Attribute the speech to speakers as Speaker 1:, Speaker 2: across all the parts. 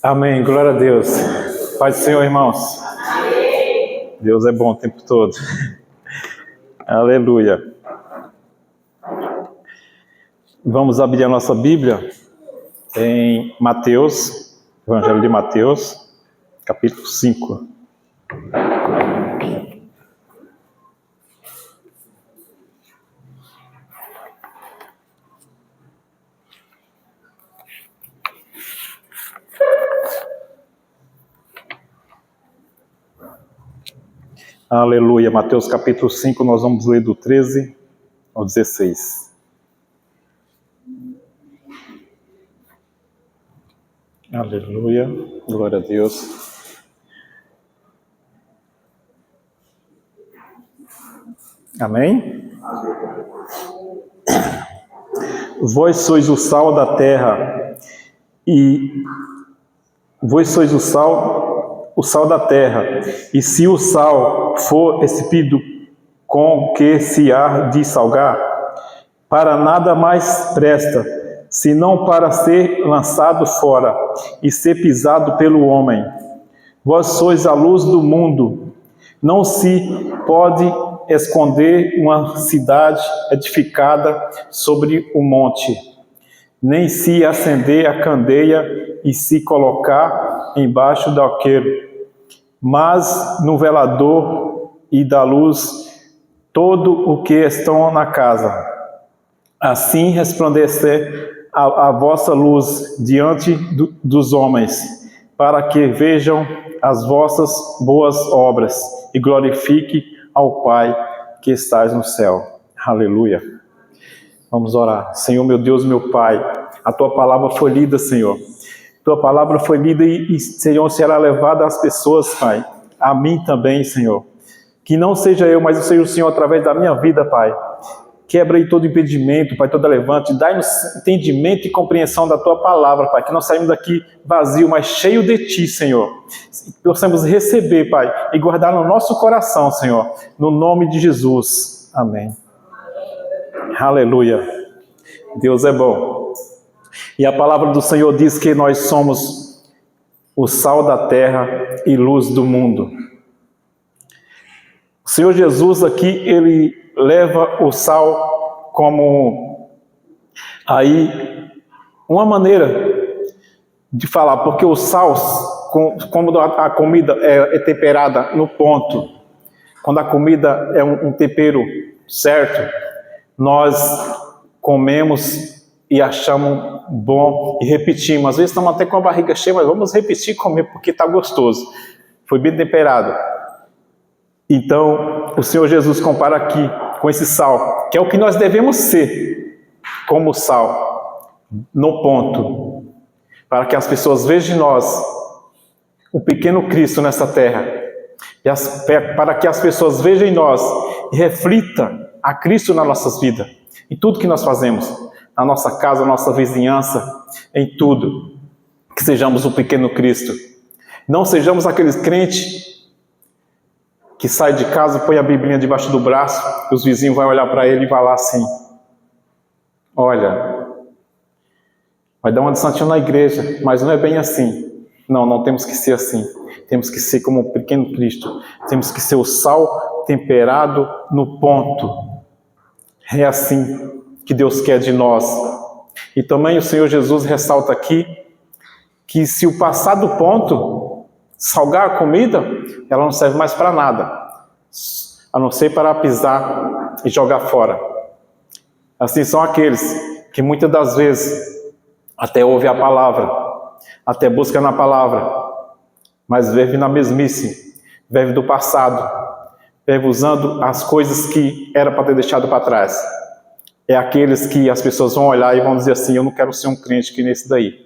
Speaker 1: Amém, glória a Deus. Paz do Senhor, irmãos. Amém. Deus é bom o tempo todo. Aleluia. Vamos abrir a nossa Bíblia em Mateus, Evangelho de Mateus, capítulo 5. Aleluia. Mateus capítulo 5, nós vamos ler do 13 ao 16. Aleluia. Glória a Deus. Amém? Vós sois o sal da terra, e vós sois o sal da terra, e se o sal for expido, com que se há de salgar? Para nada mais presta, senão para ser lançado fora e ser pisado pelo homem. Vós sois a luz do mundo. Não se pode esconder uma cidade edificada sobre o monte, nem se acender a candeia e se colocar embaixo do alqueiro, mas no velador, e dá luz todo o que estão na casa. Assim resplandecer a vossa luz diante dos homens, para que vejam as vossas boas obras e glorifique ao Pai que estás no céu. Aleluia. Vamos orar. Senhor, meu Deus, meu Pai, a Tua palavra foi lida, Senhor. Tua palavra foi lida e Senhor, será levada às pessoas, Pai. A mim também, Senhor. Que não seja eu, mas seja o Senhor através da minha vida, Pai. Quebra aí todo impedimento, Pai, toda levante. Dai-nos entendimento e compreensão da Tua palavra, Pai. Que nós saímos daqui vazio, mas cheio de Ti, Senhor. Possamos receber, Pai, e guardar no nosso coração, Senhor. No nome de Jesus. Amém. Aleluia. Deus é bom. E a palavra do Senhor diz que nós somos o sal da terra e luz do mundo. O Senhor Jesus aqui, Ele leva o sal como aí uma maneira de falar, porque o sal, como a comida é temperada no ponto, quando a comida é um tempero certo, nós comemos e achamos bom e repetimos. Às vezes estamos até com a barriga cheia, mas vamos repetir comer porque está gostoso. Foi bem temperado. Então, o Senhor Jesus compara aqui com esse sal, que é o que nós devemos ser, como sal, no ponto, para que as pessoas vejam em nós o pequeno Cristo nessa terra, para que as pessoas vejam em nós e reflitam a Cristo nas nossas vidas, em tudo que nós fazemos, na nossa casa, na nossa vizinhança, em tudo, que sejamos o pequeno Cristo. Não sejamos aqueles crentes que sai de casa, põe a Biblinha debaixo do braço, e os vizinhos vão olhar para ele e vai lá assim: olha, vai dar uma de santinho na igreja, mas não é bem assim. Não, não temos que ser assim. Temos que ser como o pequeno Cristo. Temos que ser o sal temperado no ponto. É assim que Deus quer de nós. E também o Senhor Jesus ressalta aqui que se o passar do ponto, salgar a comida, ela não serve mais para nada, a não ser para pisar e jogar fora. Assim são aqueles que muitas das vezes até ouvem a palavra, até buscam na palavra, mas vivem na mesmice, vivem do passado, vivem usando as coisas que era para ter deixado para trás. É aqueles que as pessoas vão olhar e vão dizer assim: eu não quero ser um crente que nesse daí.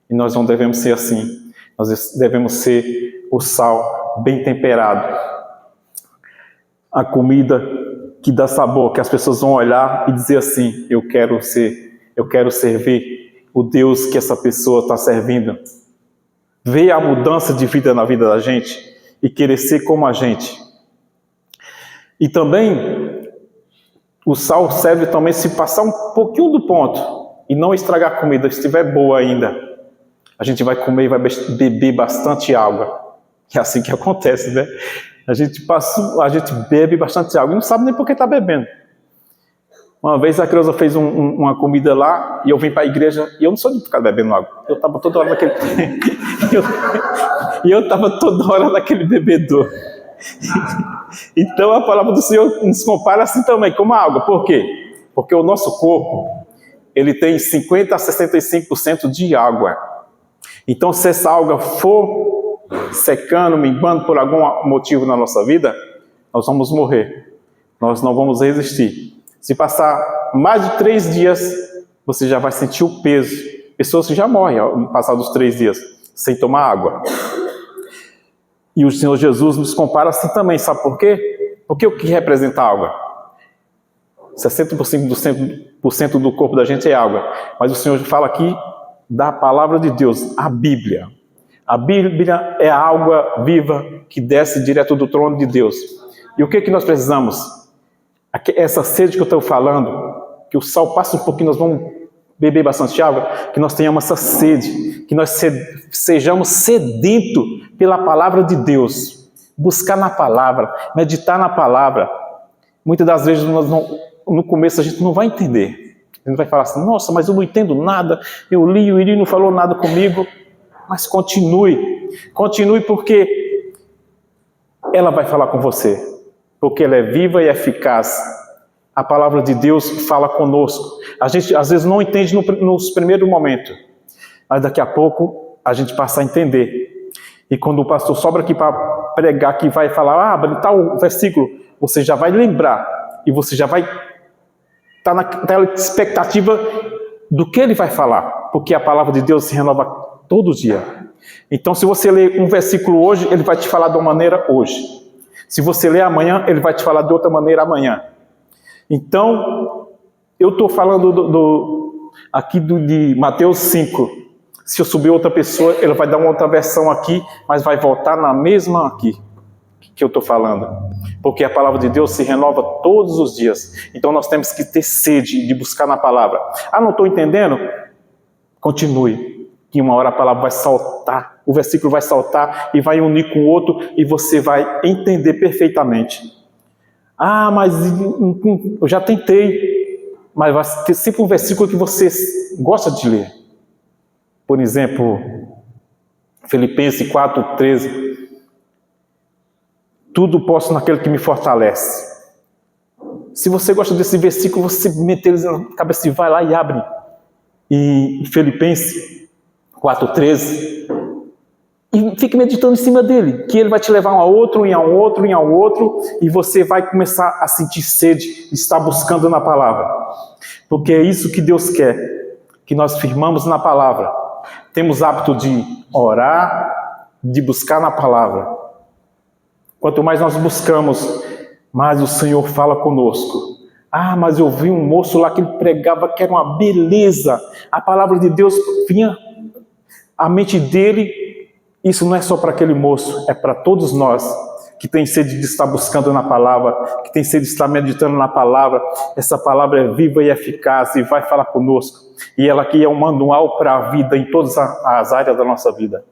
Speaker 1: E nós não devemos ser assim. Nós devemos ser o sal bem temperado. A comida que dá sabor, que as pessoas vão olhar e dizer assim: eu quero servir o Deus que essa pessoa está servindo. Ver a mudança de vida na vida da gente e querer ser como a gente. E também o sal serve também se passar um pouquinho do ponto e não estragar a comida, se estiver boa ainda. A gente vai comer e vai beber bastante água. É assim que acontece, né? A gente bebe bastante água e não sabe nem por que está bebendo. Uma vez a Creuza fez uma comida lá e eu vim para a igreja e eu não sou de ficar bebendo água. Eu estava toda hora naquele... eu estava toda hora naquele bebedor. Então a palavra do Senhor nos compara assim também, como a água. Por quê? Porque o nosso corpo, ele tem 50% a 65% de água. Então se essa água for secando, minguando por algum motivo na nossa vida, nós vamos morrer. Nós não vamos resistir. Se passar mais de 3 dias, você já vai sentir o peso. Pessoas que já morrem ao passar dos 3 dias, sem tomar água. E o Senhor Jesus nos compara assim também, sabe por quê? Porque o que representa a água? 60% do corpo da gente é água. Mas o Senhor fala aqui da palavra de Deus, a Bíblia. A Bíblia é a água viva que desce direto do trono de Deus. E o que nós precisamos? Essa sede que eu estou falando, que o sal passa um pouquinho, nós vamos beber bastante água, que nós tenhamos essa sede, que nós sejamos sedentos pela palavra de Deus, buscar na palavra, meditar na palavra. Muitas das vezes no começo a gente não vai entender, a gente vai falar assim, nossa, mas eu não entendo nada, eu li, o Iri não falou nada comigo, mas continue porque ela vai falar com você. Porque ela é viva e eficaz. A palavra de Deus fala conosco. A gente às vezes não entende nos primeiros momentos, mas daqui a pouco a gente passa a entender. E quando o pastor sobra aqui para pregar, que vai falar, tal versículo, você já vai lembrar e você já vai estar naquela expectativa do que ele vai falar, porque a palavra de Deus se renova todo dia. Então, se você ler um versículo hoje, ele vai te falar de uma maneira hoje. Se você ler amanhã, ele vai te falar de outra maneira amanhã. Então, eu estou falando aqui de Mateus 5. Se eu subir outra pessoa, ele vai dar uma outra versão aqui, mas vai voltar na mesma aqui que eu estou falando. Porque a palavra de Deus se renova todos os dias. Então, nós temos que ter sede de buscar na palavra. Não estou entendendo? Continue. Que uma hora a palavra vai saltar, o versículo vai saltar e vai unir com o outro e você vai entender perfeitamente. Mas eu já tentei, mas vai ter sempre um versículo que você gosta de ler. Por exemplo, Filipenses 4:13. Tudo posso naquele que me fortalece. Se você gosta desse versículo, você mete ele na cabeça e vai lá e abre. E Filipenses 4:13, e fique meditando em cima dele, que ele vai te levar a outro, e você vai começar a sentir sede, estar buscando na palavra, porque é isso que Deus quer, que nós firmamos na palavra, temos hábito de orar, de buscar na palavra. Quanto mais nós buscamos, mais o Senhor fala conosco. Mas eu vi um moço lá que ele pregava que era uma beleza, a palavra de Deus vinha a mente dele. Isso não é só para aquele moço, é para todos nós que tem sede de estar buscando na palavra, que tem sede de estar meditando na palavra. Essa palavra é viva e eficaz e vai falar conosco. E ela aqui é um manual para a vida em todas as áreas da nossa vida.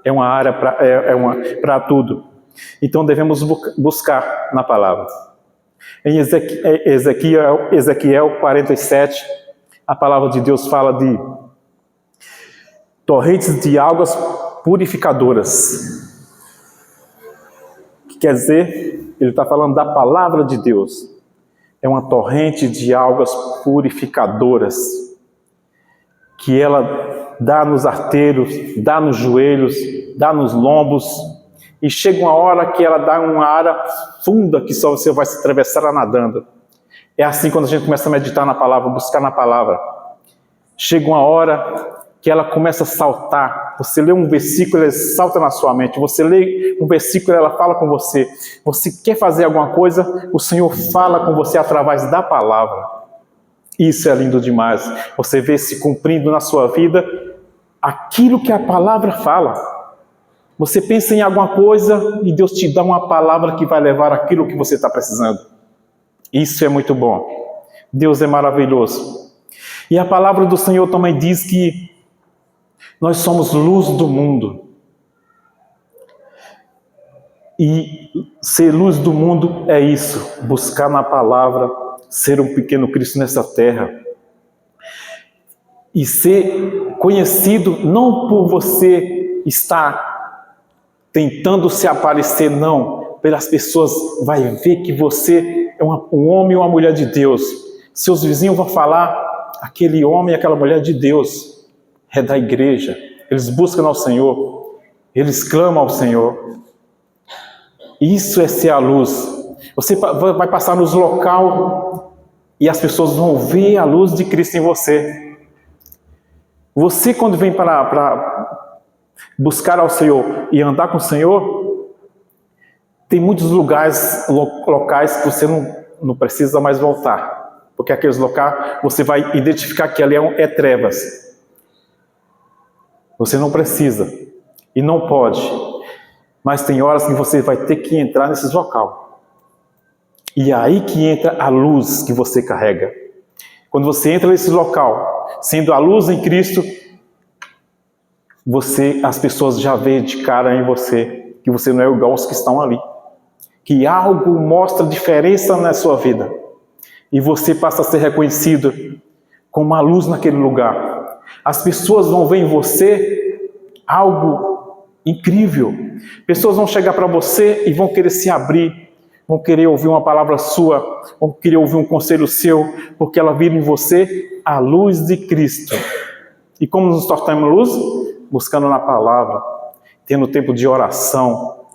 Speaker 1: É uma área para tudo. Então devemos buscar na palavra. Em Ezequiel 47, a palavra de Deus fala de torrentes de águas purificadoras. O que quer dizer? Ele está falando da palavra de Deus. É uma torrente de águas purificadoras, que ela dá nos arteiros, dá nos joelhos, dá nos lombos, e chega uma hora que ela dá uma área funda que só você vai se atravessar nadando. É assim quando a gente começa a meditar na palavra, buscar na palavra. Chega uma hora que ela começa a saltar. Você lê um versículo, ele salta na sua mente. Você lê um versículo, ela fala com você. Você quer fazer alguma coisa, o Senhor fala com você através da palavra. Isso é lindo demais. Você vê se cumprindo na sua vida aquilo que a palavra fala. Você pensa em alguma coisa e Deus te dá uma palavra que vai levar aquilo que você está precisando. Isso é muito bom. Deus é maravilhoso. E a palavra do Senhor também diz que Nós somos luz do mundo. E ser luz do mundo é isso, buscar na palavra, ser um pequeno Cristo nessa terra. E ser conhecido não por você estar tentando se aparecer, não. Pelas pessoas vai ver que você é um homem ou uma mulher de Deus. Seus vizinhos vão falar, aquele homem e aquela mulher de Deus, é da igreja. Eles buscam ao Senhor, eles clamam ao Senhor. Isso é ser a luz. Você vai passar nos locais e as pessoas vão ver a luz de Cristo em você. Você, quando vem para buscar ao Senhor e andar com o Senhor, tem muitos locais que você não precisa mais voltar. Porque aqueles locais você vai identificar que ali é trevas. Você não precisa e não pode. Mas tem horas que você vai ter que entrar nesses locais. E é aí que entra a luz que você carrega. Quando você entra nesse local, sendo a luz em Cristo, as pessoas já veem de cara em você, que você não é igual aos que estão ali. Que algo mostra diferença na sua vida. E você passa a ser reconhecido como uma luz naquele lugar. As pessoas vão ver em você algo incrível. Pessoas vão chegar para você e vão querer se abrir, vão querer ouvir uma palavra sua, vão querer ouvir um conselho seu, porque ela vira em você a luz de Cristo. E como nos tornamos luz? Buscando na palavra, tendo tempo de oração,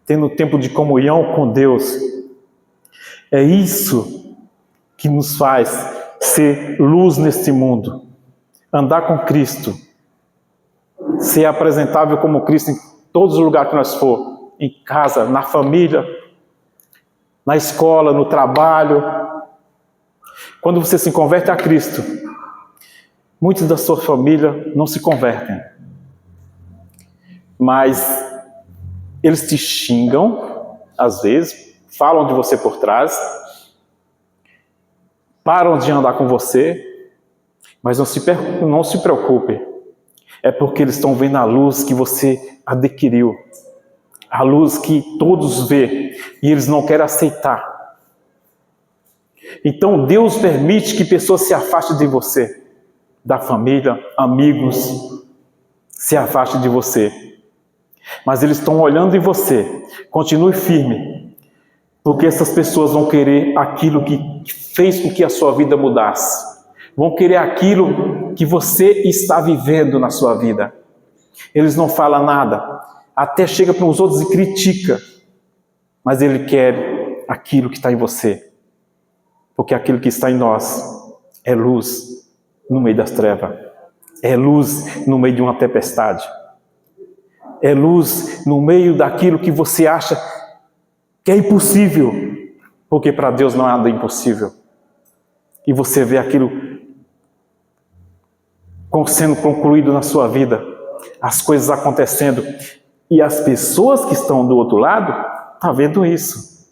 Speaker 1: tendo tempo de comunhão com Deus. É isso que nos faz ser luz neste mundo. Andar com Cristo. Ser apresentável como Cristo em todos os lugares que nós for. Em casa, na família, na escola, no trabalho. Quando você se converte a Cristo, muitos da sua família não se convertem. Mas eles te xingam, às vezes, falam de você por trás, param de andar com você, mas não se preocupe. É porque eles estão vendo a luz que você adquiriu. A luz que todos vê e eles não querem aceitar. Então Deus permite que pessoas se afastem de você. Da família, amigos, se afastem de você. Mas eles estão olhando em você. Continue firme. Porque essas pessoas vão querer aquilo que fez com que a sua vida mudasse. Vão querer aquilo que você está vivendo na sua vida. Eles não falam nada. Até chega para os outros e critica. Mas ele quer aquilo que está em você. Porque aquilo que está em nós é luz no meio das trevas. É luz no meio de uma tempestade. É luz no meio daquilo que você acha que é impossível. Porque para Deus não há nada impossível. E você vê aquilo sendo concluído na sua vida, as coisas acontecendo, e as pessoas que estão do outro lado estão vendo isso,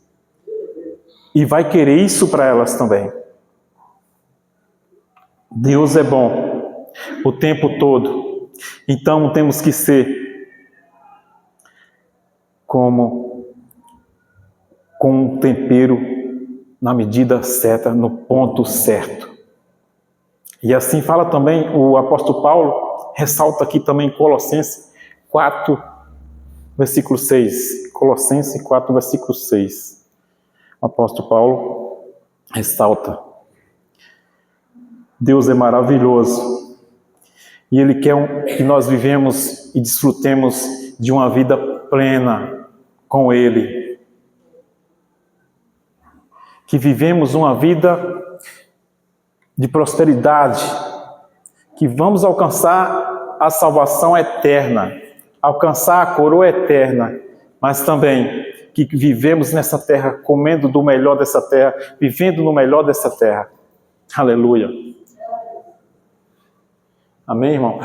Speaker 1: e vai querer isso para elas também. Deus é bom o tempo todo, então temos que ser com um tempero na medida certa, no ponto certo. E assim fala também o apóstolo Paulo, ressalta aqui também Colossenses 4, versículo 6. Colossenses 4, versículo 6. O apóstolo Paulo ressalta. Deus é maravilhoso. E Ele quer que nós vivemos e desfrutemos de uma vida plena com Ele. Que vivemos uma vida de prosperidade, que vamos alcançar a salvação eterna, alcançar a coroa eterna, mas também que vivemos nessa terra, comendo do melhor dessa terra, vivendo no melhor dessa terra. Aleluia. Amém, irmão?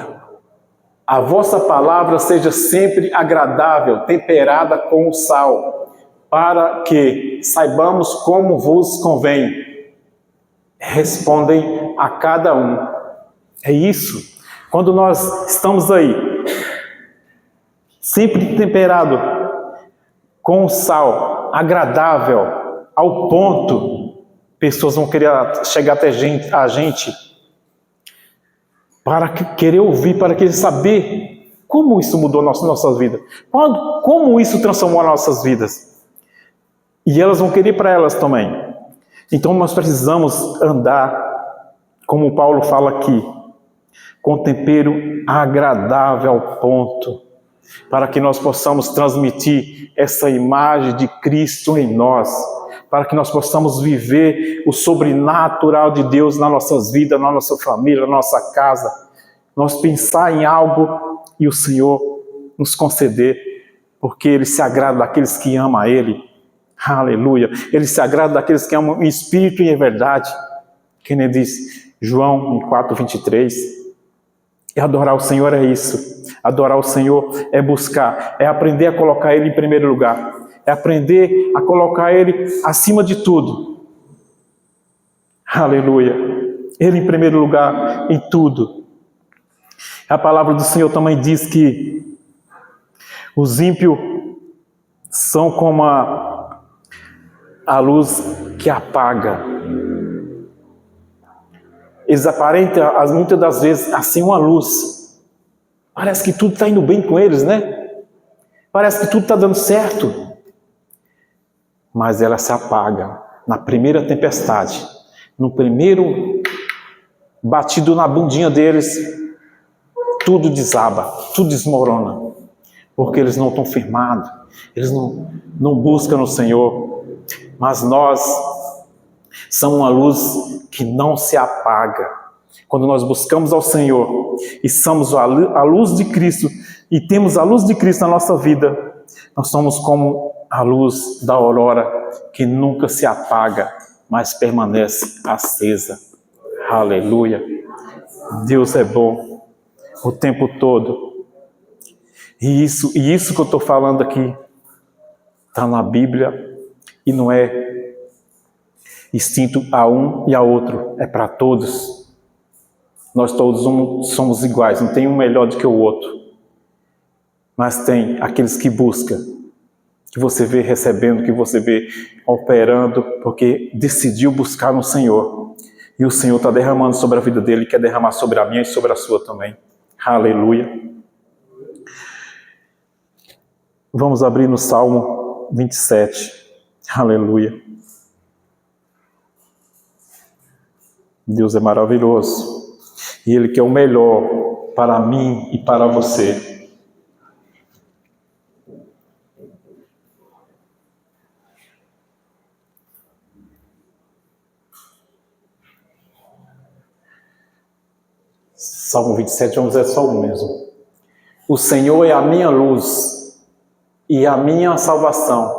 Speaker 1: A vossa palavra seja sempre agradável, temperada com o sal, para que saibamos como vos convém. Respondem a cada um. É isso. Quando nós estamos aí, sempre temperado com o sal, agradável, ao ponto, pessoas vão querer chegar até a gente para querer ouvir, para querer saber como isso mudou nossas vidas, como isso transformou as nossas vidas. E elas vão querer para elas também. Então nós precisamos andar, como Paulo fala aqui, com tempero agradável ao ponto, para que nós possamos transmitir essa imagem de Cristo em nós, para que nós possamos viver o sobrenatural de Deus nas nossas vidas, na nossa família, na nossa casa. Nós pensar em algo e o Senhor nos conceder, porque Ele se agrada daqueles que amam a Ele. Aleluia! Ele se agrada daqueles que amam em espírito e em verdade. Que nem diz João 4:23. E adorar o Senhor é isso. Adorar o Senhor é buscar, é aprender a colocar Ele em primeiro lugar. É aprender a colocar Ele acima de tudo. Aleluia. Ele em primeiro lugar em tudo. A palavra do Senhor também diz que os ímpios são como a luz que apaga. Eles aparentam, muitas das vezes, assim uma luz. Parece que tudo está indo bem com eles, né? Parece que tudo está dando certo. Mas ela se apaga na primeira tempestade, no primeiro batido na bundinha deles, tudo desaba, tudo desmorona, porque eles não estão firmados, eles não buscam no Senhor. Mas nós somos uma luz que não se apaga. Quando nós buscamos ao Senhor e somos a luz de Cristo e temos a luz de Cristo na nossa vida, nós somos como a luz da aurora que nunca se apaga, mas permanece acesa. Aleluia! Deus é bom o tempo todo. E isso que eu estou falando aqui está na Bíblia e não é distinto a um e a outro, é para todos. Nós todos somos iguais, não tem um melhor do que o outro. Mas tem aqueles que buscam, que você vê recebendo, que você vê operando, porque decidiu buscar no Senhor. E o Senhor está derramando sobre a vida dele, quer derramar sobre a minha e sobre a sua também. Aleluia. Vamos abrir no Salmo 27. Aleluia. Deus é maravilhoso. E Ele quer o melhor para mim e para você. Salmo 27, vamos dizer só o mesmo. O Senhor é a minha luz e a minha salvação.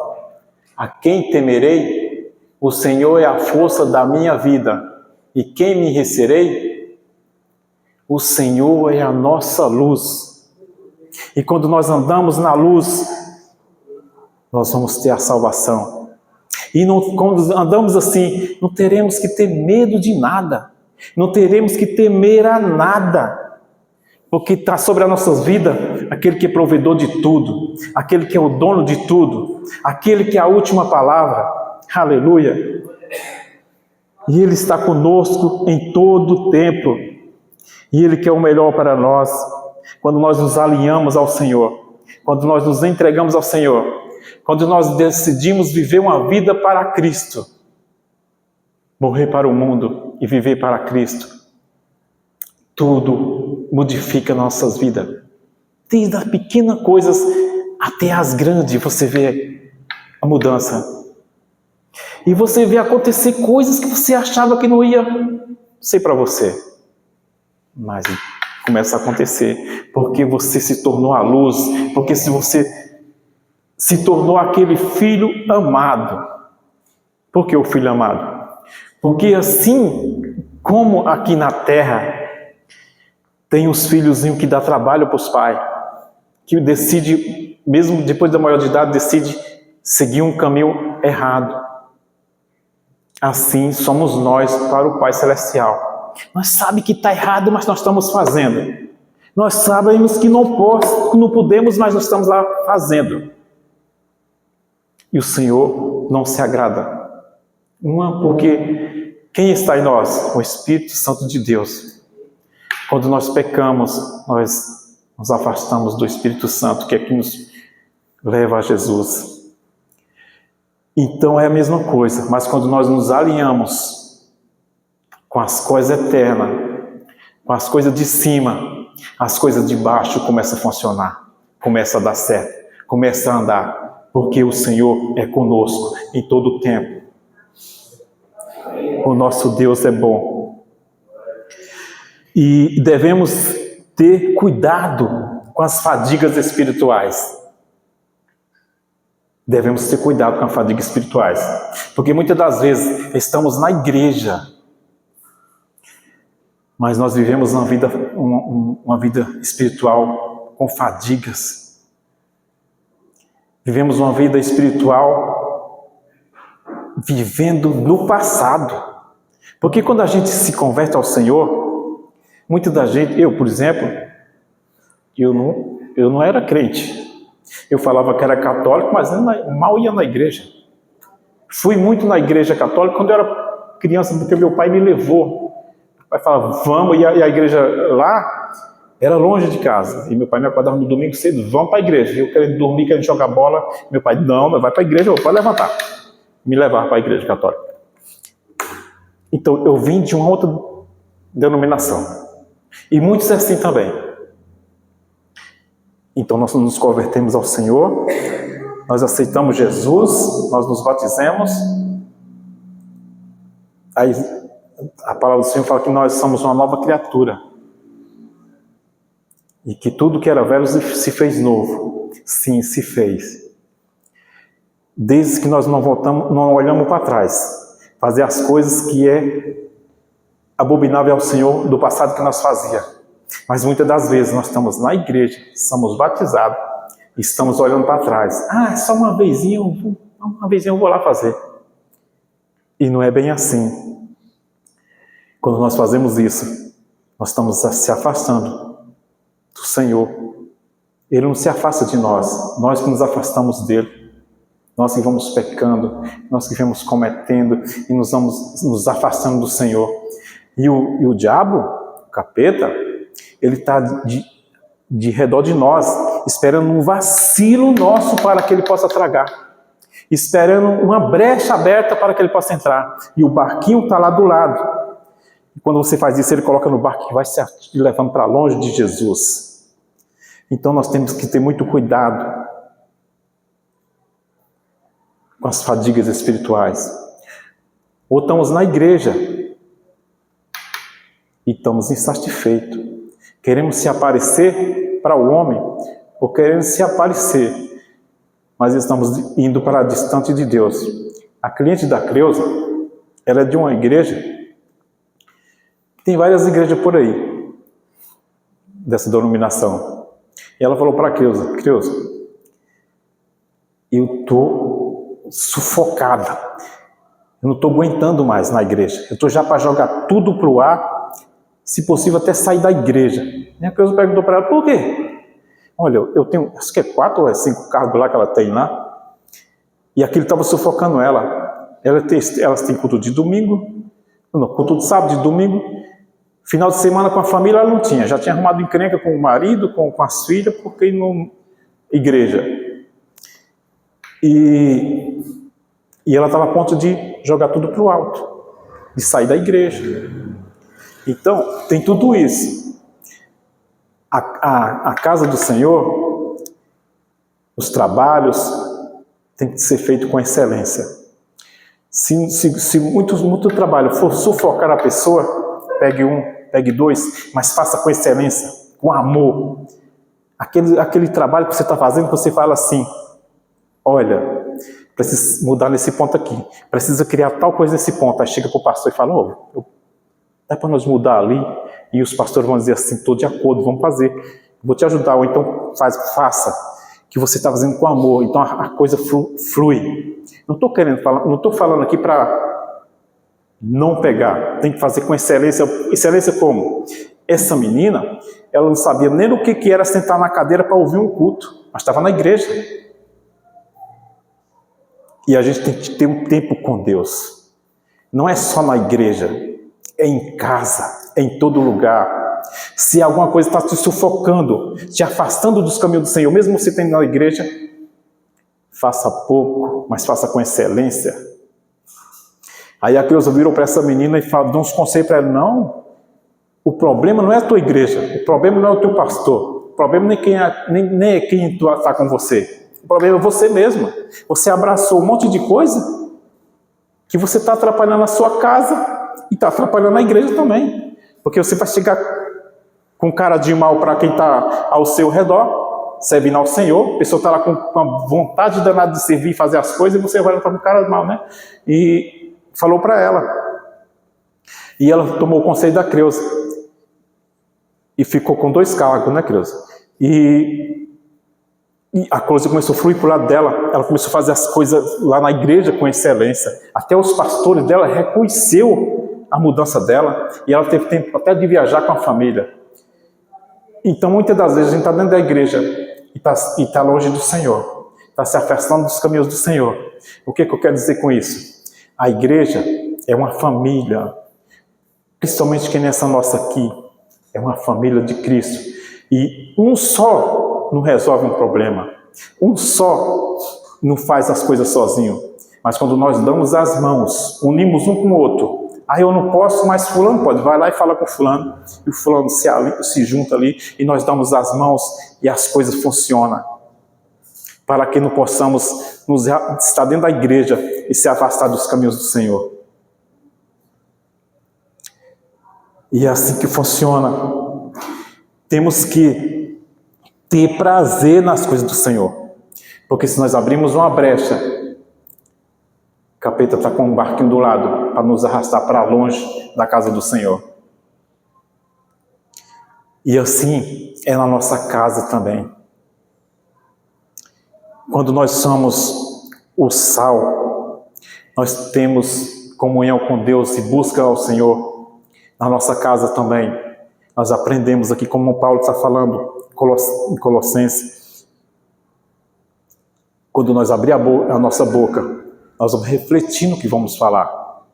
Speaker 1: A quem temerei? O Senhor é a força da minha vida. E quem me receberei? O Senhor é a nossa luz. E quando nós andamos na luz, nós vamos ter a salvação. E quando andamos assim, não teremos que ter medo de nada. Não teremos que temer a nada, porque está sobre as nossas vidas aquele que é provedor de tudo, aquele que é o dono de tudo, aquele que é a última palavra. Aleluia! E Ele está conosco em todo o tempo, e Ele quer o melhor para nós. Quando nós nos alinhamos ao Senhor, quando nós nos entregamos ao Senhor, quando nós decidimos viver uma vida para Cristo, morrer para o mundo e viver para Cristo, tudo modifica nossas vidas. Desde as pequenas coisas até as grandes, você vê a mudança. E você vê acontecer coisas que você achava que não ia ser para você. Mas começa a acontecer, porque você se tornou a luz, porque se você se tornou aquele filho amado. Por que o filho amado? Porque assim como aqui na terra tem os filhozinhos que dá trabalho para os pais, que decide, mesmo depois da maioria de idade, decide seguir um caminho errado. Assim somos nós para o Pai Celestial. Nós sabemos que está errado, mas nós estamos fazendo. Nós sabemos que não podemos, mas nós estamos lá fazendo. E o Senhor não se agrada. Porque quem está em nós? O Espírito Santo de Deus. Quando nós pecamos, nós nos afastamos do Espírito Santo, que é que nos leva a Jesus. Então é a mesma coisa, mas quando nós nos alinhamos com as coisas eternas, com as coisas de cima, as coisas de baixo começam a funcionar, começa a dar certo, começa a andar, porque o Senhor é conosco em todo o tempo. O nosso Deus é bom. E devemos ter cuidado com as fadigas espirituais. Devemos ter cuidado com as fadigas espirituais. Porque muitas das vezes estamos na igreja, mas nós vivemos uma vida espiritual com fadigas. Vivemos uma vida espiritual vivendo no passado. Porque quando a gente se converte ao Senhor, muita da gente, eu, por exemplo, eu não era crente. Eu falava que era católico, mas mal ia na igreja. Fui muito na igreja católica quando eu era criança, porque meu pai me levou. O pai falava, vamos, e a igreja lá era longe de casa. E meu pai me acordava no domingo cedo, vamos para a igreja. Eu querendo dormir, querendo jogar bola. Meu pai, não, vai para a igreja, pode levantar. Me levar para a igreja católica. Então, eu vim de uma outra denominação. E muitos assim também. Então, nós nos convertemos ao Senhor, nós aceitamos Jesus, nós nos batizemos. Aí, a palavra do Senhor fala que nós somos uma nova criatura. E que tudo que era velho se fez novo. Sim, se fez. Desde que nós não olhamos para trás. Fazer as coisas que é abominável ao Senhor do passado que nós fazíamos. Mas muitas das vezes nós estamos na igreja, somos batizados, e estamos olhando para trás. Ah, só uma vezinha eu vou lá fazer. E não é bem assim. Quando nós fazemos isso, nós estamos se afastando do Senhor. Ele não se afasta de nós que nos afastamos dele. Nós que vamos pecando, nós que vamos cometendo e nos vamos nos afastando do Senhor. E o diabo, o capeta, ele está de redor de nós, esperando um vacilo nosso para que ele possa tragar. Esperando uma brecha aberta para que ele possa entrar. E o barquinho está lá do lado. E quando você faz isso, ele coloca no barco que vai se levando para longe de Jesus. Então nós temos que ter muito cuidado com as fadigas espirituais. Ou estamos na igreja e estamos insatisfeitos. Queremos se aparecer para o homem, ou queremos se aparecer, mas estamos indo para distante de Deus. A cliente da Cleusa, ela é de uma igreja, tem várias igrejas por aí, dessa denominação. E ela falou para a Cleusa, eu estou sufocada, eu não estou aguentando mais na igreja, eu estou já para jogar tudo para o ar, se possível até sair da igreja. E a Cleusa perguntou para ela, por quê? Olha, eu tenho, acho que é 4 ou 5 cargos lá que ela tem lá, e aquilo estava sufocando ela. Elas têm culto de domingo, não, culto de sábado, de domingo, final de semana com a família ela não tinha, já tinha arrumado encrenca com o marido, com as filhas, porque não igreja. E ela estava a ponto de jogar tudo para o alto, de sair da igreja. Então, tem tudo isso. A casa do Senhor, os trabalhos, tem que ser feito com excelência. Se muito trabalho for sufocar a pessoa, pegue 1, pegue 2, mas faça com excelência, com amor. Aquele trabalho que você está fazendo, você fala assim, olha, preciso mudar nesse ponto aqui, precisa criar tal coisa nesse ponto. Aí chega para o pastor e fala, dá para nós mudar ali? E os pastores vão dizer assim, estou de acordo, vamos fazer. Vou te ajudar, ou então faça, que você está fazendo com amor. Então a coisa flui. Não estou falando aqui para não pegar, tem que fazer com excelência. Excelência como? Essa menina, ela não sabia nem o que era sentar na cadeira para ouvir um culto, mas estava na igreja. E a gente tem que ter um tempo com Deus. Não é só na igreja, é em casa, é em todo lugar. Se alguma coisa está te sufocando, te afastando dos caminhos do Senhor, mesmo você tendo na igreja, faça pouco, mas faça com excelência. Aí a Cleusa virou para essa menina e deu uns conselhos para ela. Não, o problema não é a tua igreja, o problema não é o teu pastor, o problema nem é quem está com você. O problema é você mesma. Você abraçou um monte de coisa que você está atrapalhando a sua casa e está atrapalhando a igreja também. Porque você vai chegar com cara de mal para quem está ao seu redor, servindo ao Senhor, a pessoa está lá com uma vontade danada de servir e fazer as coisas, e você vai estar com cara de mal, né? E falou para ela. E ela tomou o conselho da Creuza. E ficou com 2 cargos, né, Creuza? E a coisa começou a fluir para o lado dela. Ela começou a fazer as coisas lá na igreja com excelência. Até os pastores dela reconheceu a mudança dela. E ela teve tempo até de viajar com a família. Então, muitas das vezes, a gente está dentro da igreja e está longe do Senhor. Está se afastando dos caminhos do Senhor. O que eu quero dizer com isso? A igreja é uma família. Principalmente quem nessa nossa aqui. É uma família de Cristo. E um só não resolve um problema. Um só não faz as coisas sozinho. Mas quando nós damos as mãos, unimos um com o outro. Eu não posso, mas fulano pode. Vai lá e fala com fulano. E o fulano se junta ali. E nós damos as mãos e as coisas funcionam. Para que não possamos estar dentro da igreja e se afastar dos caminhos do Senhor. E é assim que funciona. Temos que ter prazer nas coisas do Senhor. Porque se nós abrimos uma brecha, o capeta está com um barquinho do lado para nos arrastar para longe da casa do Senhor. E assim é na nossa casa também. Quando nós somos o sal, nós temos comunhão com Deus e busca ao Senhor. Na nossa casa também, nós aprendemos aqui, como o Paulo está falando em Colossenses, quando nós abrir a nossa boca, nós vamos refletir no que vamos falar.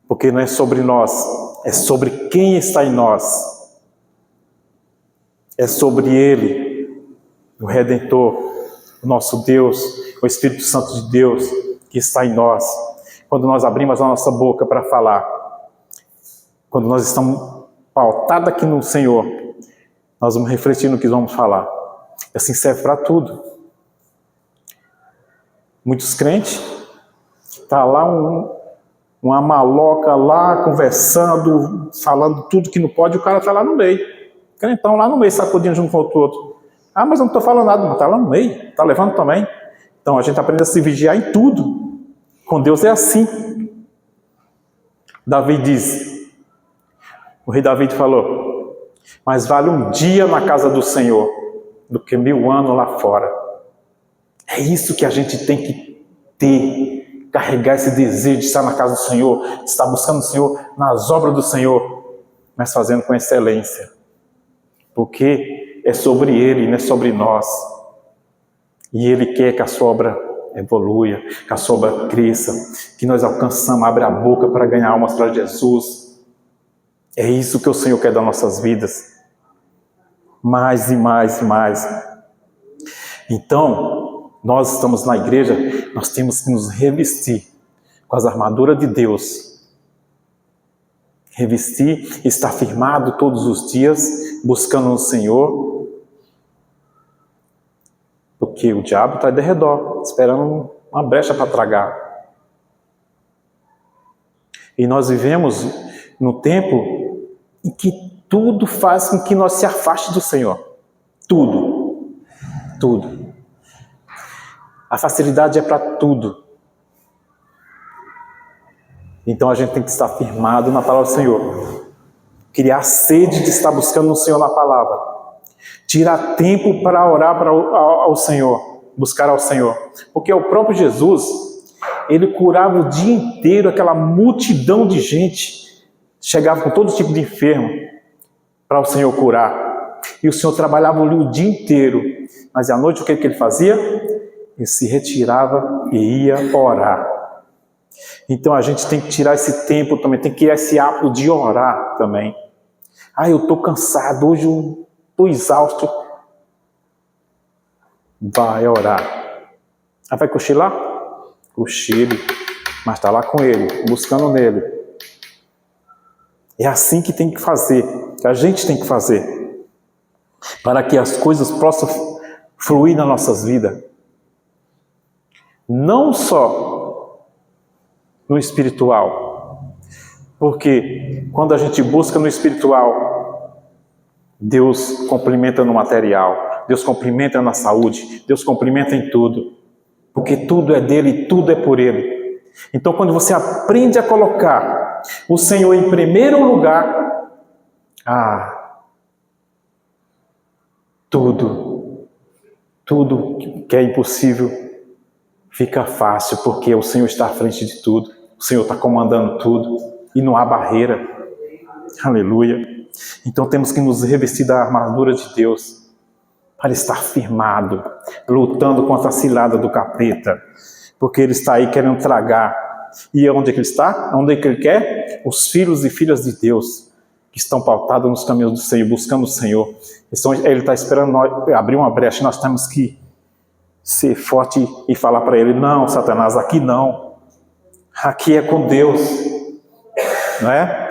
Speaker 1: Porque não é sobre nós, é sobre quem está em nós. É sobre Ele, o Redentor, o nosso Deus, o Espírito Santo de Deus que está em nós. Quando nós abrimos a nossa boca para falar, quando nós estamos pautados aqui no Senhor, nós vamos refletir no que vamos falar. Assim serve para tudo. Muitos crentes, está lá uma maloca lá, conversando, falando tudo que não pode, e o cara está lá no meio. Crentão lá no meio, sacudindo junto com o outro. Mas eu não estou falando nada, mas está lá no meio, está levando também. Então a gente aprende a se vigiar em tudo. Com Deus é assim. Davi diz, o rei Davi falou, mas vale um dia na casa do Senhor do que 1000 anos lá fora. É isso que a gente tem que ter, carregar esse desejo de estar na casa do Senhor, de estar buscando o Senhor nas obras do Senhor, mas fazendo com excelência. Porque é sobre Ele, não é sobre nós. E Ele quer que a sua obra evolua, que a sua obra cresça, que nós alcançamos, abre a boca para ganhar almas para Jesus. É isso que o Senhor quer das nossas vidas. Mais e mais e mais. Então, nós estamos na igreja, nós temos que nos revestir com as armaduras de Deus. Revestir, estar firmado todos os dias, buscando o Senhor. Porque o diabo está de redor, esperando uma brecha para tragar. E nós vivemos no tempo em que tudo faz com que nós se afaste do Senhor. Tudo. Tudo. A facilidade é para tudo. Então a gente tem que estar firmado na palavra do Senhor. Criar sede de estar buscando o Senhor na palavra. Tirar tempo para orar ao Senhor. Buscar ao Senhor. Porque o próprio Jesus, Ele curava o dia inteiro aquela multidão de gente. Chegava com todo tipo de enfermo. para o Senhor curar. E o Senhor trabalhava ali o dia inteiro. Mas à noite o que ele fazia? Ele se retirava e ia orar. Então a gente tem que tirar esse tempo também, tem que criar esse hábito de orar também. Eu estou cansado, hoje eu estou exausto. Vai orar. Vai cochilar? Cochile. Mas está lá com ele, buscando nele. É assim que tem que fazer, que a gente tem que fazer, para que as coisas possam fluir nas nossas vidas. Não só no espiritual, porque quando a gente busca no espiritual, Deus complementa no material, Deus complementa na saúde, Deus complementa em tudo, porque tudo é dele, tudo é por ele. Então, quando você aprende a colocar o Senhor em primeiro lugar, tudo que é impossível fica fácil, porque o Senhor está à frente de tudo, o Senhor está comandando tudo e não há barreira. Aleluia. Então temos que nos revestir da armadura de Deus para estar firmado, lutando contra a cilada do capeta, porque ele está aí querendo tragar. E onde é que ele está? Onde é que ele quer? Os filhos e filhas de Deus, que estão pautados nos caminhos do Senhor, buscando o Senhor. Ele está esperando nós abrir uma brecha, nós temos que ser forte e falar para ele: não, Satanás, aqui não. Aqui é com Deus. Não é?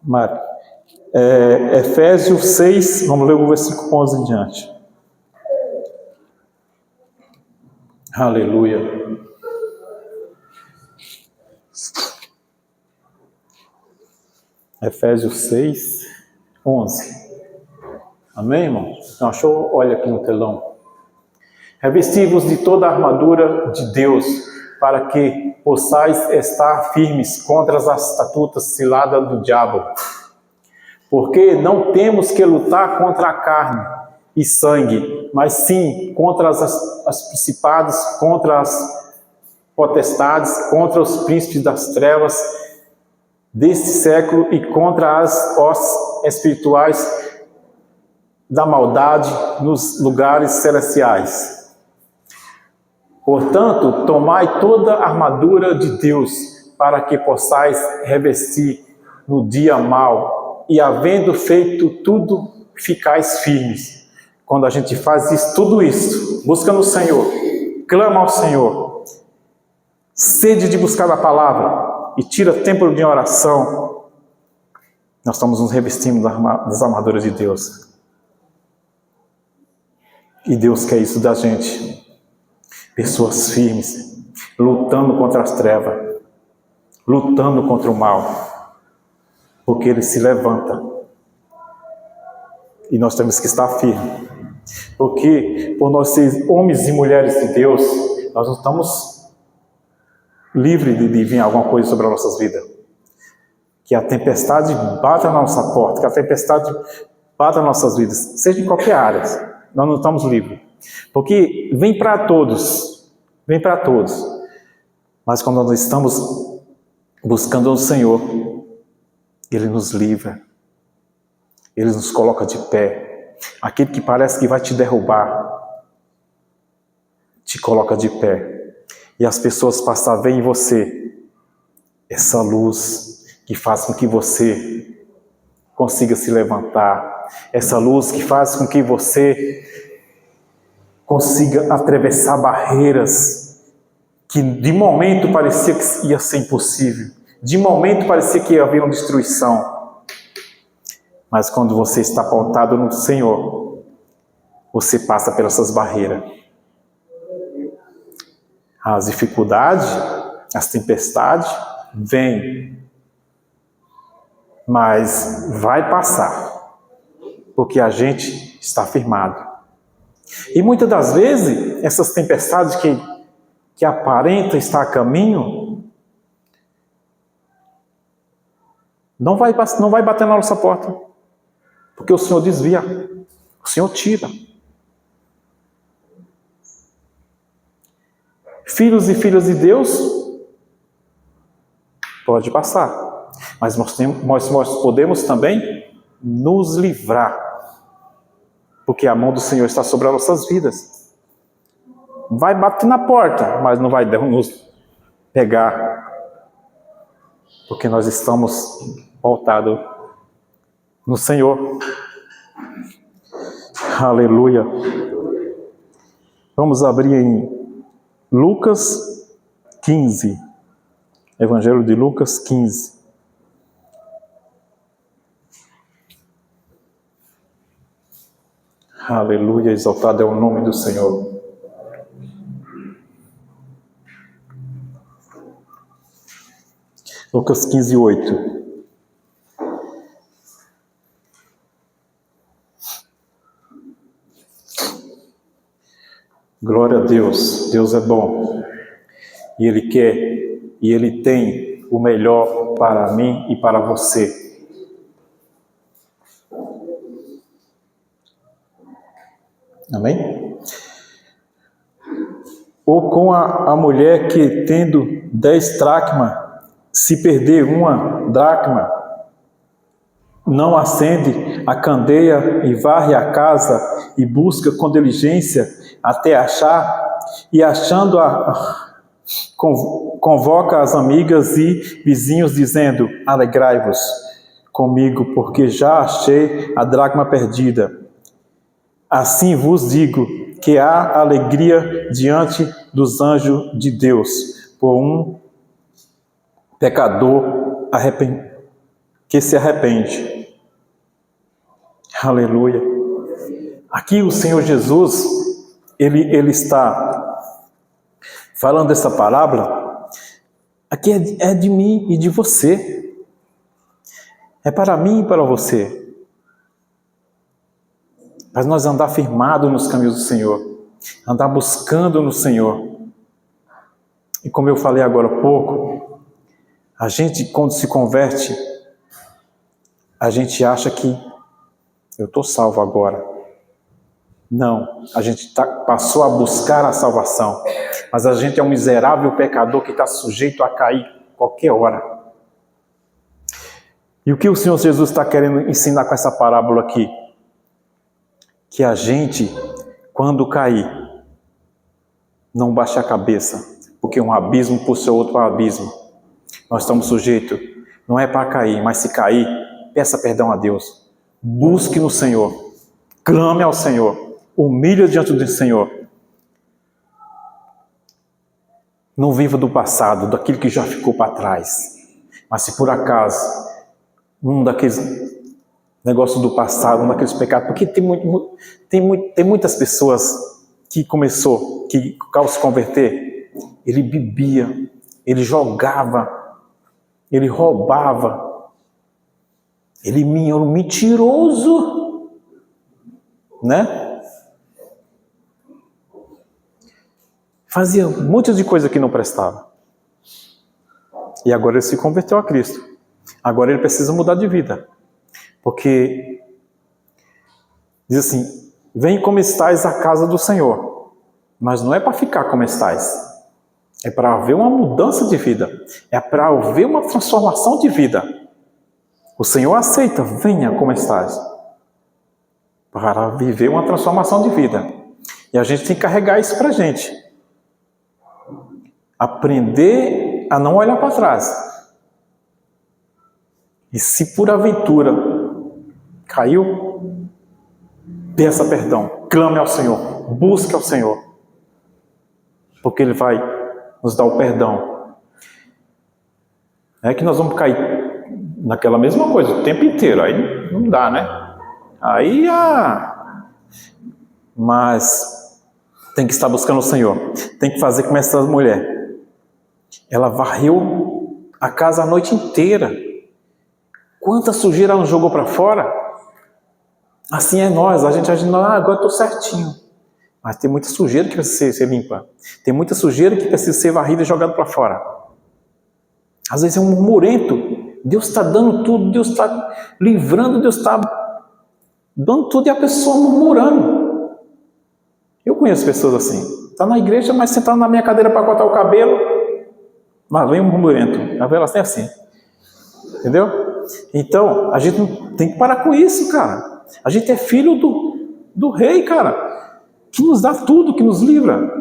Speaker 1: Mas, Efésios 6, vamos ler o versículo 11 em diante. Aleluia. Efésios 6, 11. Amém, irmão? Não achou? Olha aqui no telão. Revesti-vos de toda a armadura de Deus, para que possais estar firmes contra as astutas ciladas do diabo. Porque não temos que lutar contra a carne e sangue, mas sim contra as principados, contra as potestades, contra os príncipes das trevas deste século e contra as hostes espirituais da maldade nos lugares celestiais. Portanto, tomai toda a armadura de Deus, para que possais revestir no dia mau, e havendo feito tudo, ficais firmes. Quando a gente faz isso, tudo isso, busca no Senhor, clama ao Senhor, sede de buscar a palavra, e tira tempo de oração, nós estamos nos revestindo das armaduras de Deus. E Deus quer isso da gente. Pessoas firmes, lutando contra as trevas, lutando contra o mal, porque ele se levanta. E nós temos que estar firmes. Porque por nós ser homens e mulheres de Deus, nós não estamos livres de vir alguma coisa sobre as nossas vidas. Que a tempestade bata na nossa porta, que a tempestade bata nas nossas vidas, seja em qualquer área, nós não estamos livres. Porque vem para todos, mas quando nós estamos buscando o Senhor, Ele nos livra, Ele nos coloca de pé. Aquele que parece que vai te derrubar, te coloca de pé. E as pessoas passam a ver em você essa luz que faz com que você consiga se levantar, essa luz que faz com que você consiga atravessar barreiras que de momento parecia que ia ser impossível, de momento parecia que ia haver uma destruição, mas quando você está pautado no Senhor, você passa pelas essas barreiras. As dificuldades, as tempestades vêm, mas vai passar, porque a gente está firmado. E muitas das vezes, essas tempestades que aparentam estar a caminho, não vai bater na nossa porta, porque o Senhor desvia, o Senhor tira. Filhos e filhas de Deus, pode passar. Mas nós podemos também nos livrar, porque a mão do Senhor está sobre as nossas vidas. Vai bater na porta, mas não vai nos pegar, porque nós estamos voltados no Senhor. Aleluia. Vamos abrir em Lucas 15. Evangelho de Lucas 15. Aleluia, exaltado é o nome do Senhor. Lucas 15, 8. Glória a Deus, Deus é bom. E Ele quer, e Ele tem o melhor para mim e para você. Amém? Ou com a mulher que, tendo 10 dracmas, se perder uma dracma, não acende a candeia e varre a casa e busca com diligência até achar, e achando-a, convoca as amigas e vizinhos, dizendo: alegrai-vos comigo, porque já achei a dracma perdida. Assim vos digo que há alegria diante dos anjos de Deus por um pecador que se arrepende. Aleluia. Aqui o Senhor Jesus, ele está falando essa palavra. Aqui é de mim e de você. É para mim e para você. Mas nós andar firmado nos caminhos do Senhor, andar buscando no Senhor. E como eu falei agora há pouco, a gente, quando se converte, a gente acha que eu estou salvo agora. Não, a gente passou a buscar a salvação, mas a gente é um miserável pecador que está sujeito a cair qualquer hora. E o que o Senhor Jesus está querendo ensinar com essa parábola aqui? Que a gente, quando cair, não baixe a cabeça, porque um abismo puxa outro abismo. Nós estamos sujeitos, não é para cair, mas se cair, peça perdão a Deus. Busque no Senhor, clame ao Senhor, humilhe diante do Senhor. Não viva do passado, daquilo que já ficou para trás. Mas se por acaso, um daqueles negócio do passado, um daqueles pecados, porque tem muitas pessoas que ao se converter, ele bebia, ele jogava, ele roubava, ele era um mentiroso, né? Fazia muitas de coisas que não prestava. E agora ele se converteu a Cristo. Agora ele precisa mudar de vida. Porque diz assim: vem como estais à casa do Senhor. Mas não é para ficar como estais. É para haver uma mudança de vida. É para haver uma transformação de vida. O Senhor aceita, venha como estais. Para viver uma transformação de vida. E a gente tem que carregar isso para a gente. Aprender a não olhar para trás. E se por aventura caiu, peça perdão, clame ao Senhor, busque ao Senhor, porque Ele vai nos dar o perdão. É que nós vamos cair naquela mesma coisa o tempo inteiro, aí não dá, né? Mas tem que estar buscando o Senhor, tem que fazer como essa mulher. Ela varreu a casa a noite inteira. Quanta sujeira ela não jogou para fora? Assim é nós, a gente acha, agora estou certinho. Mas tem muita sujeira que precisa ser limpa. Tem muita sujeira que precisa ser varrida e jogada para fora. Às vezes é um murmurento. Deus está dando tudo, Deus está livrando, Deus está dando tudo e a pessoa murmurando. Eu conheço pessoas assim. Está na igreja, mas sentado na minha cadeira para cortar o cabelo, mas vem um murmurento. A vela é assim. Entendeu? Então, a gente não tem que parar com isso, cara. A gente é filho do rei, cara, que nos dá tudo, que nos livra.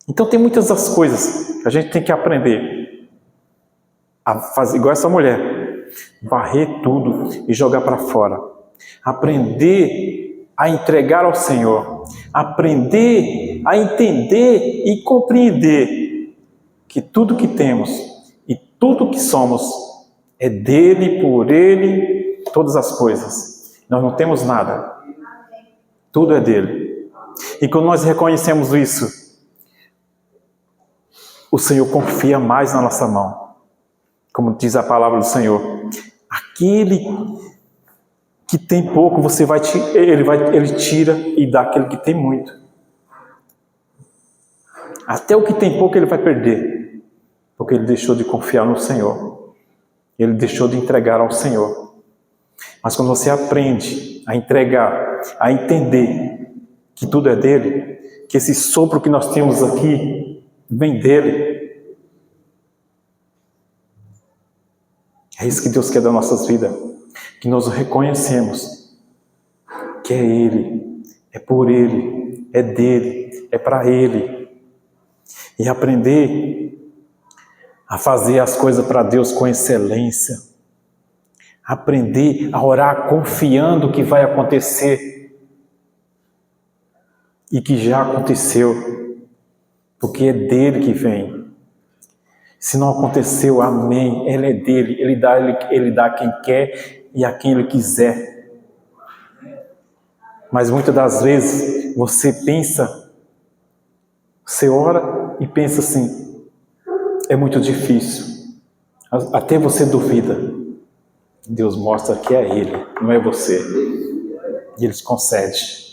Speaker 1: Então tem muitas das coisas que a gente tem que aprender a fazer igual essa mulher, varrer tudo e jogar para fora. Aprender a entregar ao Senhor, aprender a entender e compreender que tudo que temos e tudo que somos é dele, por ele, todas as coisas. Nós não temos nada. Tudo é dele. E quando nós reconhecemos isso, o Senhor confia mais na nossa mão. Como diz a palavra do Senhor, aquele que tem pouco, ele tira e dá aquele que tem muito. Até o que tem pouco ele vai perder, porque ele deixou de confiar no Senhor. Ele deixou de entregar ao Senhor. Mas quando você aprende a entregar, a entender que tudo é dele, que esse sopro que nós temos aqui vem dele. É isso que Deus quer das nossas vidas. Que nós reconhecemos que é ele, é por ele, é dele, é para ele. E aprender a fazer as coisas para Deus com excelência. Aprender a orar confiando que vai acontecer. E que já aconteceu. Porque é dele que vem. Se não aconteceu, amém. Ele é dele. Ele dá a quem quer e a quem ele quiser. Mas muitas das vezes você pensa, você ora e pensa assim, é muito difícil. Até você duvida. Deus mostra que é ele, não é você. E ele concede.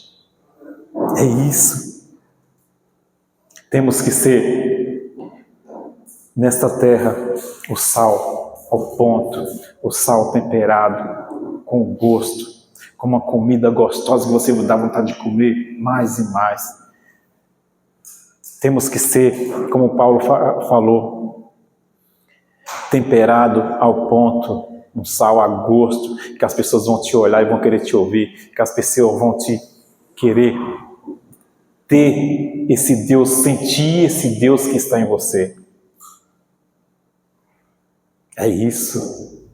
Speaker 1: É isso. Temos que ser, nesta terra, o sal ao ponto, o sal temperado, com gosto, com uma comida gostosa que você dá vontade de comer mais e mais. Temos que ser, como Paulo falou, temperado ao ponto, um sal a gosto, que as pessoas vão te olhar e vão querer te ouvir, que as pessoas vão te querer ter esse Deus, sentir esse Deus que está em você. É isso.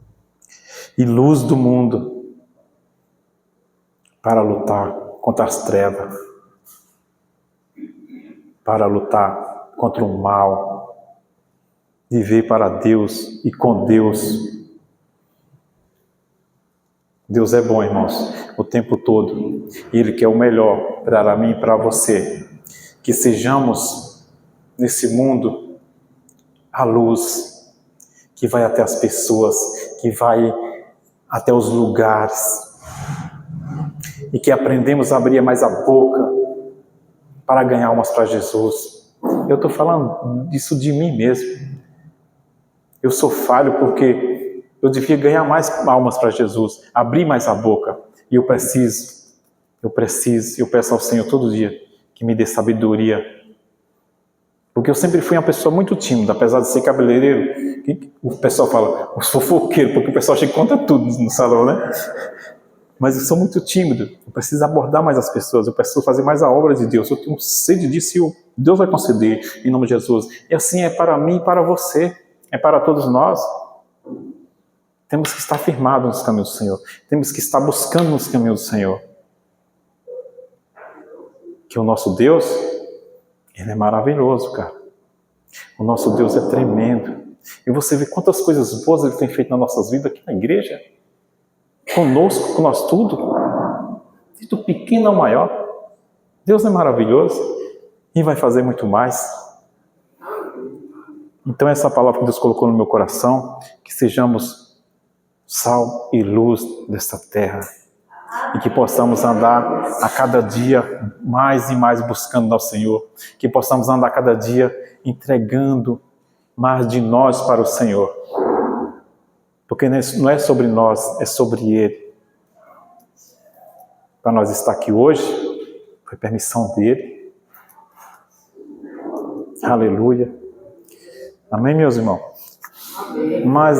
Speaker 1: E luz do mundo para lutar contra as trevas, para lutar contra o mal, viver para Deus e com Deus. Deus é bom, irmãos, o tempo todo. E Ele quer o melhor para mim e para você. Que sejamos, nesse mundo, a luz que vai até as pessoas, que vai até os lugares. E que aprendemos a abrir mais a boca para ganhar almas para Jesus. Eu estou falando disso de mim mesmo. Eu sou falho porque eu devia ganhar mais almas para Jesus, abrir mais a boca. E eu peço ao Senhor todo dia que me dê sabedoria. Porque eu sempre fui uma pessoa muito tímida, apesar de ser cabeleireiro. O pessoal fala, os fofoqueiros, porque o pessoal chega e conta tudo no salão, né? Mas eu sou muito tímido, eu preciso abordar mais as pessoas, eu preciso fazer mais a obra de Deus. Eu tenho sede disso e Deus vai conceder, em nome de Jesus. E assim é para mim e para você, é para todos nós. Temos que estar firmados nos caminhos do Senhor. Temos que estar buscando nos caminhos do Senhor. Que o nosso Deus, Ele é maravilhoso, cara. O nosso Deus é tremendo. E você vê quantas coisas boas Ele tem feito nas nossas vidas aqui na igreja. Conosco, com nós tudo. Desde o pequeno ao maior. Deus é maravilhoso. E vai fazer muito mais. Então essa palavra que Deus colocou no meu coração, que sejamos sal e luz desta terra. E que possamos andar a cada dia mais e mais buscando ao Senhor. Que possamos andar a cada dia entregando mais de nós para o Senhor. Porque não é sobre nós, é sobre Ele. Para nós estar aqui hoje, foi permissão dEle. Aleluia. Amém, meus irmãos? Amém. Mas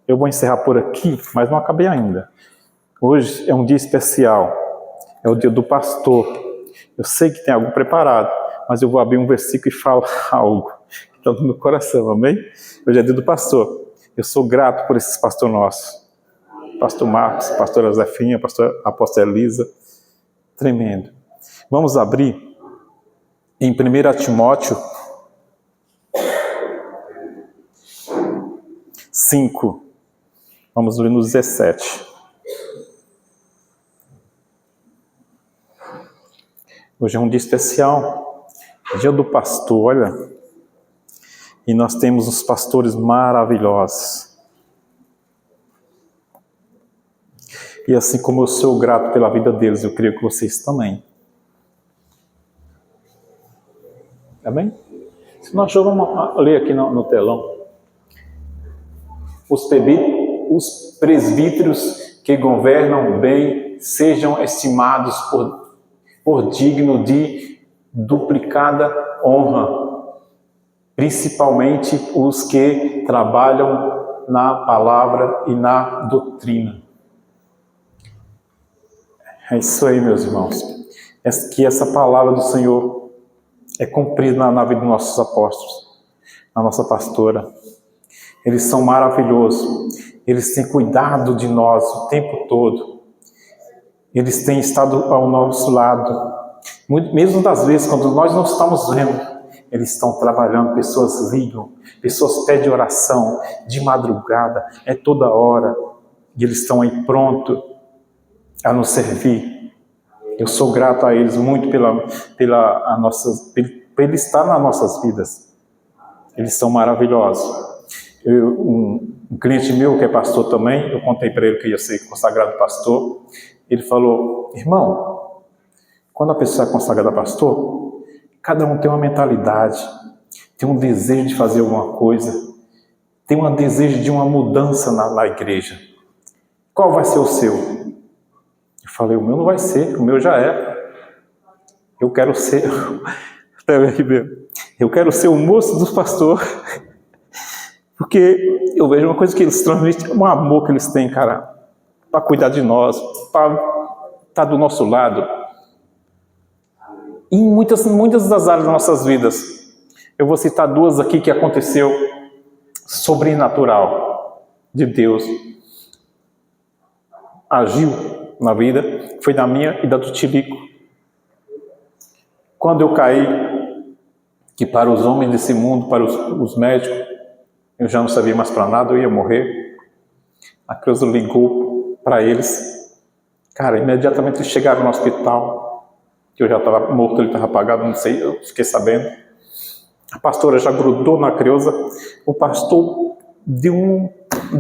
Speaker 1: Eu vou encerrar por aqui, mas não acabei ainda. Hoje é um dia especial. É o dia do pastor. Eu sei que tem algo preparado, mas eu vou abrir um versículo e falar algo que está no meu coração, amém? Hoje é dia do pastor. Eu sou grato por esses pastores nossos. Pastor Marcos, pastora Zefinha, apóstola Elisa. Tremendo. Vamos abrir em 1 Timóteo 5. Vamos ler no 17. Hoje é um dia especial, dia do pastor, olha. E nós temos uns pastores maravilhosos. E assim como eu sou grato pela vida deles, eu creio que vocês também. Amém? Se nós vamos ler aqui no telão. Os presbíteros que governam bem sejam estimados por digno de duplicada honra, principalmente os que trabalham na palavra e na doutrina. É isso aí, meus irmãos. Que essa palavra do Senhor é cumprida na vida dos nossos apóstolos, na nossa pastora. Eles são maravilhosos. Eles têm cuidado de nós o tempo todo. Eles têm estado ao nosso lado. Mesmo das vezes, quando nós não estamos vendo, eles estão trabalhando. Pessoas ligam, pessoas pedem oração de madrugada, é toda hora. E eles estão aí prontos a nos servir. Eu sou grato a eles muito por ele estar nas nossas vidas. Eles são maravilhosos. Um cliente meu que é pastor também, eu contei para ele que ia ser consagrado pastor. Ele falou: irmão, quando a pessoa é consagrada pastor, cada um tem uma mentalidade, tem um desejo de fazer alguma coisa, tem um desejo de uma mudança na igreja. Qual vai ser o seu? Eu falei: o meu não vai ser, o meu já é. Eu quero ser o moço dos pastores, porque eu vejo uma coisa que eles transmitem, um amor que eles têm, cara, para cuidar de nós, para estar do nosso lado. Em muitas das áreas das nossas vidas. Eu vou citar duas aqui que aconteceu sobrenatural de Deus. Agiu na vida, foi da minha e da do Tilico. Quando eu caí, que para os homens desse mundo, para os médicos, eu já não sabia mais para nada, eu ia morrer. A Creuza ligou para eles. Cara, imediatamente eles chegaram no hospital, que eu já estava morto, ele estava apagado, não sei, eu fiquei sabendo. A pastora já grudou na Creuza. O pastor deu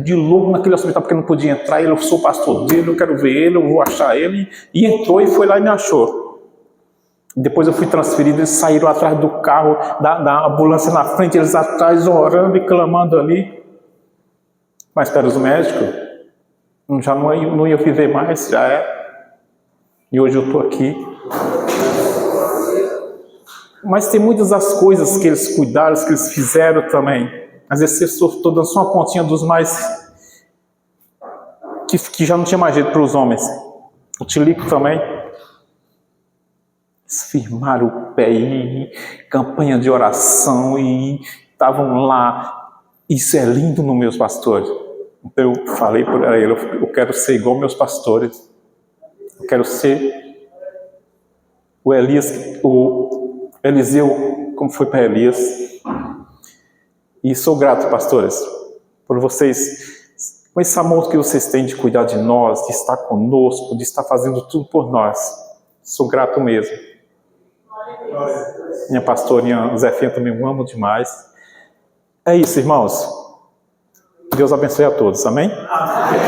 Speaker 1: de louco naquele hospital, porque não podia entrar. Eu sou o pastor dele, eu quero ver ele, eu vou achar ele. E entrou e foi lá e me achou. Depois eu fui transferido, eles saíram atrás do carro, da ambulância na frente, eles atrás orando e clamando ali. Mas para os médicos, já não ia viver mais, já é. E hoje eu estou aqui. Mas tem muitas das coisas que eles cuidaram, que eles fizeram também. Às vezes eu estou dando só uma pontinha dos mais... Que já não tinha mais jeito para os homens. O Tilico também. Eles firmaram o pé e campanha de oração e estavam lá. Isso é lindo nos meus pastores. Então eu falei para ele, eu quero ser igual meus pastores. Eu quero ser o Eliseu, como foi para Elias. E sou grato, pastores, por vocês, com esse amor que vocês têm de cuidar de nós, de estar conosco, de estar fazendo tudo por nós. Sou grato mesmo. Minha pastorinha Zefinha também eu amo demais. É isso, irmãos. Deus abençoe a todos, amém? Amém.